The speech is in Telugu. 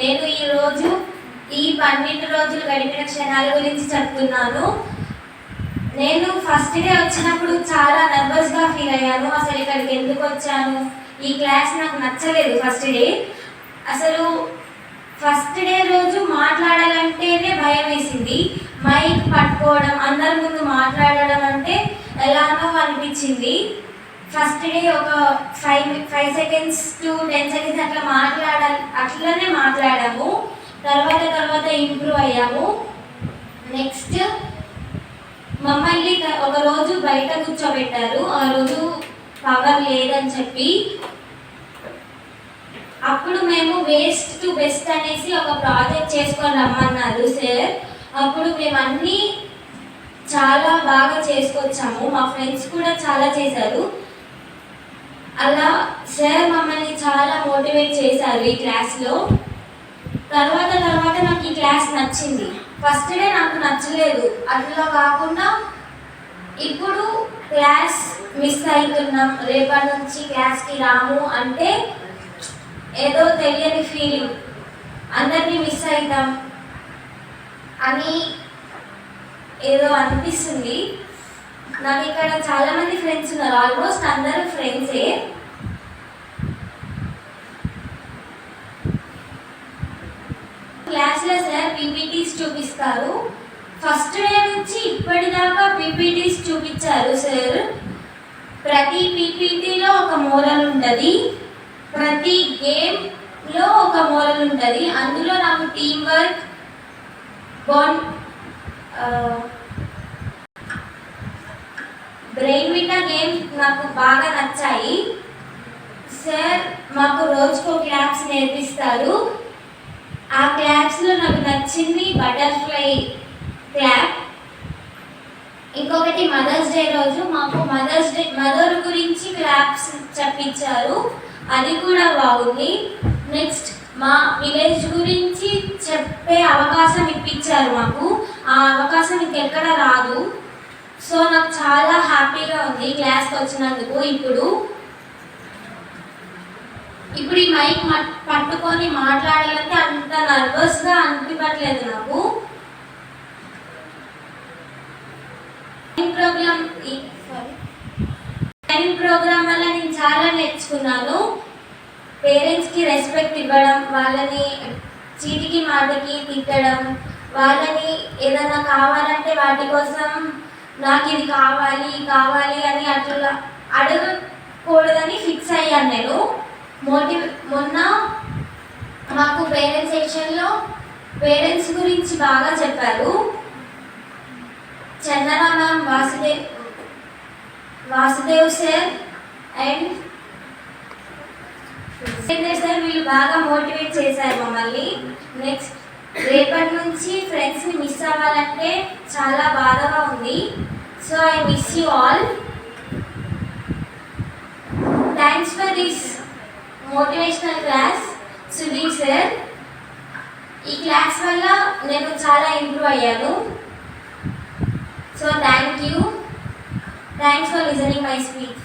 నేను ఈరోజు ఈ 12 రోజులు గడిపిన క్షణాల గురించి చెప్తున్నాను. నేను ఫస్ట్ డే వచ్చినప్పుడు చాలా నర్వస్గా ఫీల్ అయ్యాను. అసలు ఇక్కడికి ఎందుకు వచ్చాను, ఈ క్లాస్ నాకు నచ్చలేదు. అసలు ఫస్ట్ డే రోజు మాట్లాడాలంటేనే భయం వేసింది. మైక్ పట్టుకోవడం, అందరి ముందు మాట్లాడడం అంటే ఎలానో అనిపించింది. ఫస్ట్ డే ఒక 5 seconds to 10 seconds అట్లనే మాట్లాడాము. తర్వాత ఇంప్రూవ్ అయ్యాము. నెక్స్ట్ మమ్మల్ని ఒక రోజు బయట కూర్చోబెట్టారు. ఆ రోజు పవర్ లేదని చెప్పి అప్పుడు మేము వేస్ట్ టు బెస్ట్ అనేసి ఒక ప్రాజెక్ట్ చేసుకొని రమ్మన్నారు సార్. అప్పుడు మేము అన్నీ చాలా బాగా చేసుకొచ్చాము. మా ఫ్రెండ్స్ కూడా చాలా చేశారు. అలా సార్ మమ్మల్ని చాలా మోటివేట్ చేశారు ఈ క్లాస్లో. తర్వాత నాకు ఈ క్లాస్ నచ్చింది. ఫస్ట్ డే నాకు నచ్చలేదు. అట్లా కాకుండా ఇప్పుడు క్లాస్ మిస్ అవుతున్నాం, రేపటి నుంచి క్లాస్కి రాము అంటే ఏదో తెలియని ఫీలింగ్, అందరినీ మిస్ అవుతాం అని ఏదో అనిపిస్తుంది. నాకు ఇక్కడ చాలామంది ఫ్రెండ్స్ ఉన్నారు, ఆల్మోస్ట్ అందరూ ఫ్రెండ్సే. క్లాస్లో సార్ పీపీటీస్ చూపిస్తారు. ఫస్ట్ డే నుంచి ఇప్పటిదాకా పీపీటీస్ చూపించారు సార్. ప్రతి పీపీటీలో ఒక మోరల్ ఉంటుంది, ప్రతి గేమ్లో ఒక మోరల్ ఉంటుంది. అందులో నాకు team work, brain Vita game నాకు బాగా నచ్చాయి. సార్ మాకు రోజుకో క్లాప్స్ నేర్పిస్తారు. ఆ క్లాప్స్లో నాకు నచ్చింది బటర్ఫ్లై క్లాప్. ఇంకొకటి మదర్స్ డే రోజు మాకు మదర్ గురించి క్లాప్స్ చెప్పించారు, అది కూడా బాగుంది. నెక్స్ట్ మా విలేజ్ గురించి చెప్పే అవకాశం ఇప్పించారు మాకు. ఆ అవకాశం ఇంకెక్కడ రాదు. సో నాకు చాలా హ్యాపీగా ఉంది క్లాస్కి వచ్చినందుకు. ఇప్పుడు ఈ మైక్ పట్టుకొని మాట్లాడాలంటే అంత నర్వస్గా అనిపించట్లేదు నాకు. ప్రోగ్రామ్ వల్ల నేను చాలా నేర్చుకున్నాను. పేరెంట్స్కి రెస్పెక్ట్ ఇవ్వడం, వాళ్ళని చీటికి మాటకి తిట్టడం, వాళ్ళని ఏదైనా కావాలంటే వాటి కోసం నాకు ఇది కావాలి అని అట్లా అడగకూడదని ఫిక్స్ అయ్యాను నేను. మొన్న మాకు పేరెంట్స్ సెక్షన్లో పేరెంట్స్ గురించి బాగా చెప్పారు. Chandana ma'am, Vasudev sir and sir వీళ్ళు బాగా మోటివేట్ చేశారు మమ్మల్ని. నెక్స్ట్ రేపటి నుంచి ఫ్రెండ్స్ని మిస్ అవ్వాలంటే చాలా బాధగా ఉంది. So I miss you all. Thanks for this motivational class Sudheer sir. ఈ క్లాస్ వల్ల నేను చాలా ఇంప్రూవ్ అయ్యాను. So thank you. Thanks for listening my speech.